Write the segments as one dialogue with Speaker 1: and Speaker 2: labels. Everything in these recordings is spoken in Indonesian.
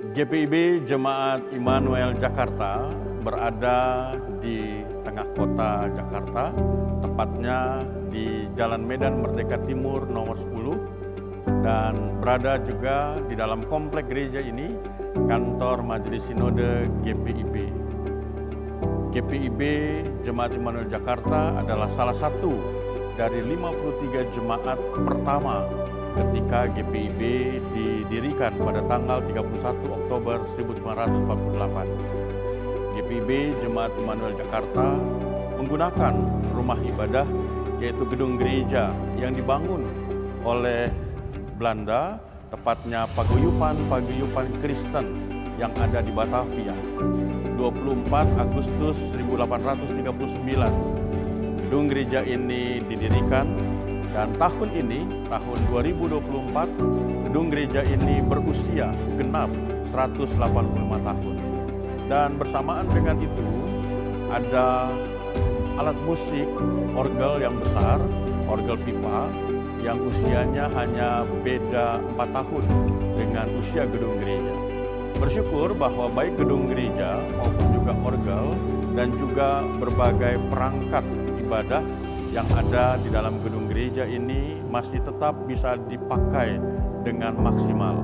Speaker 1: GPIB Jemaat Immanuel Jakarta berada di tengah kota Jakarta, tepatnya di Jalan Medan Merdeka Timur nomor 10, dan berada juga di dalam komplek gereja ini kantor Majelis Sinode GPIB. GPIB Jemaat Immanuel Jakarta adalah salah satu dari 53 jemaat pertama ketika GPIB didirikan pada tanggal 31 Oktober 1948. GPIB Jemaat Immanuel Jakarta menggunakan rumah ibadah, yaitu gedung gereja yang dibangun oleh Belanda, tepatnya paguyuban Kristen yang ada di Batavia. 24 Agustus 1839, gedung gereja ini didirikan, dan tahun ini, tahun 2024, gedung gereja ini berusia genap 185 tahun. Dan bersamaan dengan itu, ada alat musik, orgel yang besar, orgel pipa, yang usianya hanya beda 4 tahun dengan usia gedung gereja. Bersyukur bahwa baik gedung gereja maupun juga orgel dan juga berbagai perangkat ibadah yang ada di dalam gedung gereja ini masih tetap bisa dipakai dengan maksimal.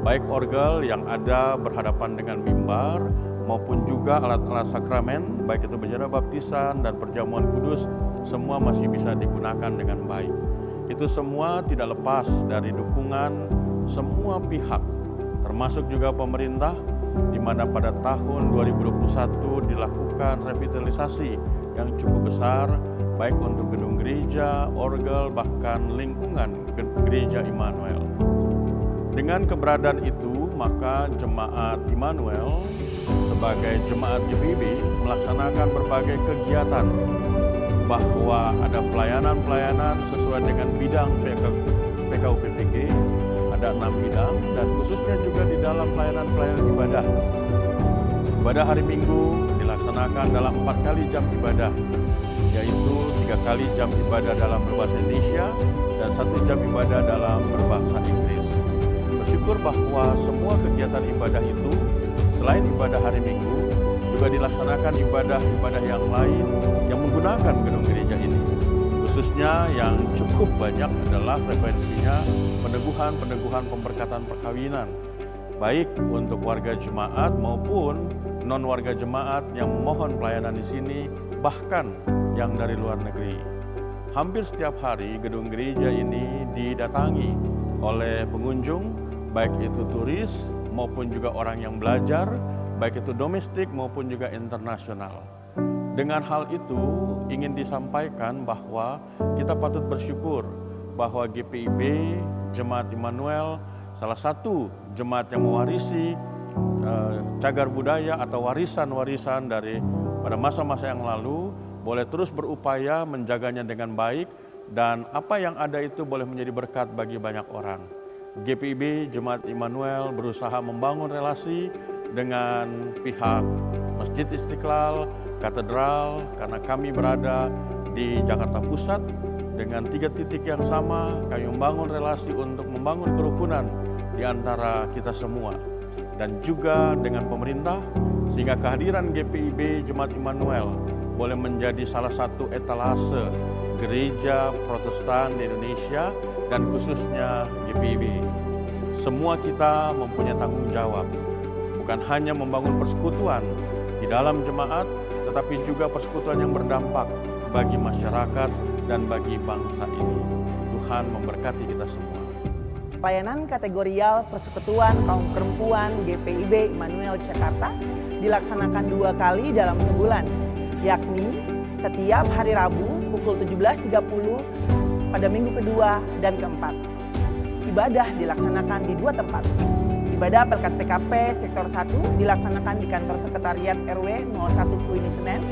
Speaker 1: Baik orgel yang ada berhadapan dengan mimbar maupun juga alat-alat sakramen, baik itu bendera baptisan dan perjamuan kudus, semua masih bisa digunakan dengan baik. Itu semua tidak lepas dari dukungan semua pihak, termasuk juga pemerintah, di mana pada tahun 2021 dilakukan revitalisasi yang cukup besar, baik untuk gedung gereja, orgel, bahkan lingkungan gereja Immanuel. Dengan keberadaan itu, maka Jemaat Immanuel sebagai Jemaat GPIB melaksanakan berbagai kegiatan, bahwa ada pelayanan-pelayanan sesuai dengan bidang PKUPPG, ada 6 bidang, dan khususnya juga di dalam pelayanan-pelayanan ibadah. Ibadah hari Minggu dilaksanakan dalam 4 kali jam ibadah, yaitu 3 kali jam ibadah dalam berbahasa Indonesia dan 1 jam ibadah dalam berbahasa Inggris. Bersyukur bahwa semua kegiatan ibadah itu, selain ibadah hari Minggu, juga dilaksanakan ibadah-ibadah yang lain yang menggunakan gedung gereja ini. Khususnya yang cukup banyak adalah frekuensinya peneguhan pemberkatan perkawinan, baik untuk warga jemaat maupun non-warga jemaat yang memohon pelayanan di sini, bahkan yang dari luar negeri. Hampir setiap hari gedung gereja ini didatangi oleh pengunjung, baik itu turis maupun juga orang yang belajar, baik itu domestik maupun juga internasional. Dengan hal itu ingin disampaikan bahwa kita patut bersyukur bahwa GPIB Jemaat Immanuel salah satu jemaat yang mewarisi cagar budaya atau warisan-warisan dari pada masa-masa yang lalu, boleh terus berupaya menjaganya dengan baik, dan apa yang ada itu boleh menjadi berkat bagi banyak orang. GPIB Jemaat Immanuel berusaha membangun relasi dengan pihak Masjid Istiqlal, Katedral, karena kami berada di Jakarta Pusat dengan 3 titik yang sama. Kami membangun relasi untuk membangun kerukunan di antara kita semua, dan juga dengan pemerintah, sehingga kehadiran GPIB Jemaat Immanuel boleh menjadi salah satu etalase gereja Protestan di Indonesia dan khususnya GPIB. Semua kita mempunyai tanggung jawab, bukan hanya membangun persekutuan di dalam jemaat, tetapi juga persekutuan yang berdampak bagi masyarakat dan bagi bangsa ini. Tuhan memberkati kita semua.
Speaker 2: Pelayanan kategorial Persekutuan Kaum Perempuan GPIB Immanuel Jakarta dilaksanakan 2 kali dalam sebulan, yakni setiap hari Rabu pukul 17.30 pada minggu kedua dan keempat. Ibadah dilaksanakan di 2 tempat. Ibadah Pelkat PKP Sektor 1 dilaksanakan di kantor Sekretariat RW 01 Kuini Senen,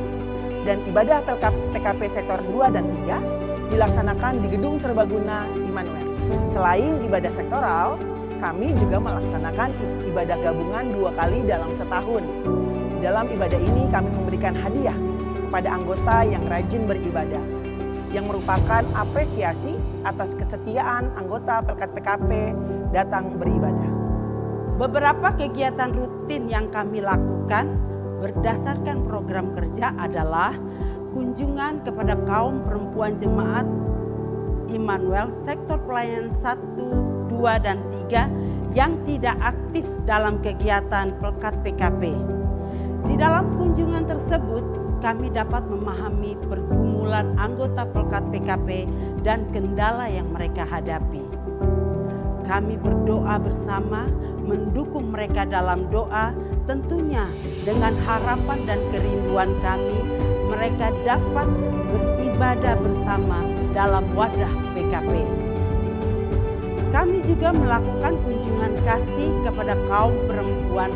Speaker 2: dan ibadah Pelkat PKP Sektor 2 dan 3 dilaksanakan di Gedung Serbaguna Immanuel. Selain ibadah sektoral, kami juga melaksanakan ibadah gabungan 2 kali dalam setahun. Dalam ibadah ini kami memberikan hadiah kepada anggota yang rajin beribadah, yang merupakan apresiasi atas kesetiaan anggota Pelkat PKP datang beribadah.
Speaker 3: Beberapa kegiatan rutin yang kami lakukan berdasarkan program kerja adalah kunjungan kepada kaum perempuan jemaat Immanuel sektor pelayanan 1, 2, dan 3 yang tidak aktif dalam kegiatan Pelkat PKP. Di dalam kunjungan tersebut, kami dapat memahami pergumulan anggota Pelkat PKP dan kendala yang mereka hadapi. Kami berdoa bersama, mendukung mereka dalam doa, tentunya dengan harapan dan kerinduan kami, mereka dapat beribadah bersama dalam wadah PKP. Kami juga melakukan kunjungan kasih kepada kaum perempuan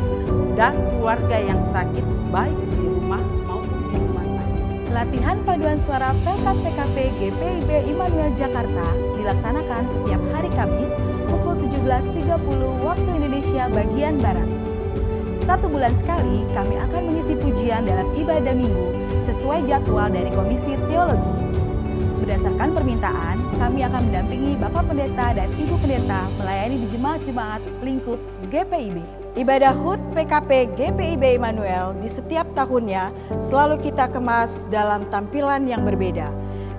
Speaker 3: dan keluarga yang sakit, baik di rumah maupun di rumah sakit.
Speaker 4: Latihan paduan suara Pelkat PKP GPIB Immanuel Jakarta dilaksanakan setiap hari Kamis pukul 17.30 waktu Indonesia bagian Barat. 1 bulan sekali kami akan mengisi pujian dalam ibadah minggu sesuai jadwal dari Komisi Teologi. Berdasarkan permintaan, kami akan mendampingi Bapak Pendeta dan Ibu Pendeta melayani di jemaat-jemaat lingkup GPIB. Ibadah HUT PKP GPIB Immanuel di setiap tahunnya selalu kita kemas dalam tampilan yang berbeda,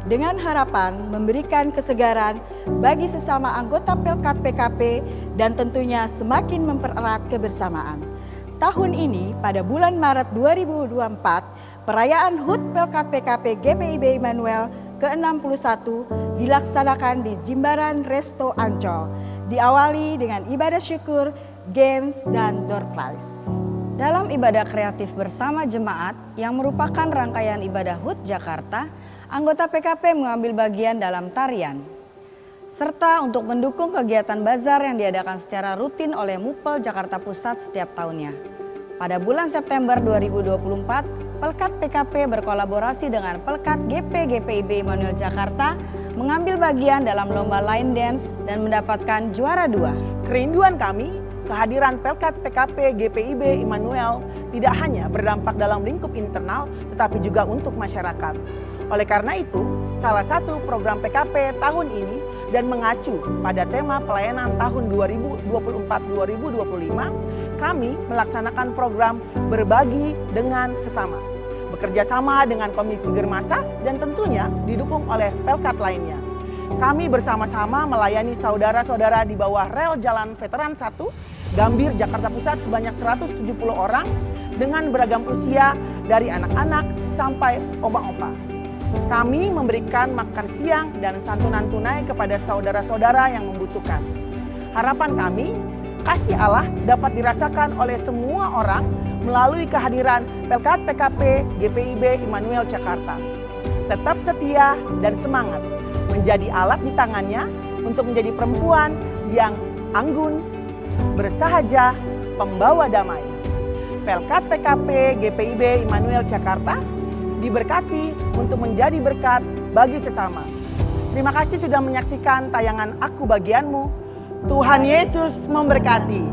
Speaker 4: dengan harapan memberikan kesegaran bagi sesama anggota Pelkat PKP dan tentunya semakin mempererat kebersamaan. Tahun ini pada bulan Maret 2024, perayaan HUT Pelkat PKP GPIB Immanuel ke-61 dilaksanakan di Jimbaran Resto Ancol, diawali dengan ibadah syukur, games, dan door prize.
Speaker 5: Dalam ibadah kreatif bersama jemaat yang merupakan rangkaian ibadah HUT Jakarta, anggota PKP mengambil bagian dalam tarian. Serta untuk mendukung kegiatan bazar yang diadakan secara rutin oleh MUPEL Jakarta Pusat setiap tahunnya. Pada bulan September 2024, Pelkat PKP berkolaborasi dengan Pelkat GPIB Immanuel Jakarta mengambil bagian dalam lomba line dance dan mendapatkan juara 2.
Speaker 2: Kerinduan kami, kehadiran Pelkat PKP GPIB Immanuel tidak hanya berdampak dalam lingkup internal, tetapi juga untuk masyarakat. Oleh karena itu, salah satu program PKP tahun ini dan mengacu pada tema pelayanan tahun 2024-2025, kami melaksanakan program berbagi dengan sesama, bekerja sama dengan Komisi Germasa dan tentunya didukung oleh Pelkat lainnya. Kami bersama-sama melayani saudara-saudara di bawah rel Jalan Veteran 1, Gambir, Jakarta Pusat sebanyak 170 orang dengan beragam usia dari anak-anak sampai opa-opa. Kami memberikan makan siang dan santunan tunai kepada saudara-saudara yang membutuhkan. Harapan kami, kasih Allah dapat dirasakan oleh semua orang melalui kehadiran Pelkat PKP GPIB Immanuel Jakarta. Tetap setia dan semangat menjadi alat di tangannya untuk menjadi perempuan yang anggun, bersahaja, pembawa damai. Pelkat PKP GPIB Immanuel Jakarta diberkati untuk menjadi berkat bagi sesama. Terima kasih sudah menyaksikan tayangan Aku Bagianmu. Tuhan Yesus memberkati.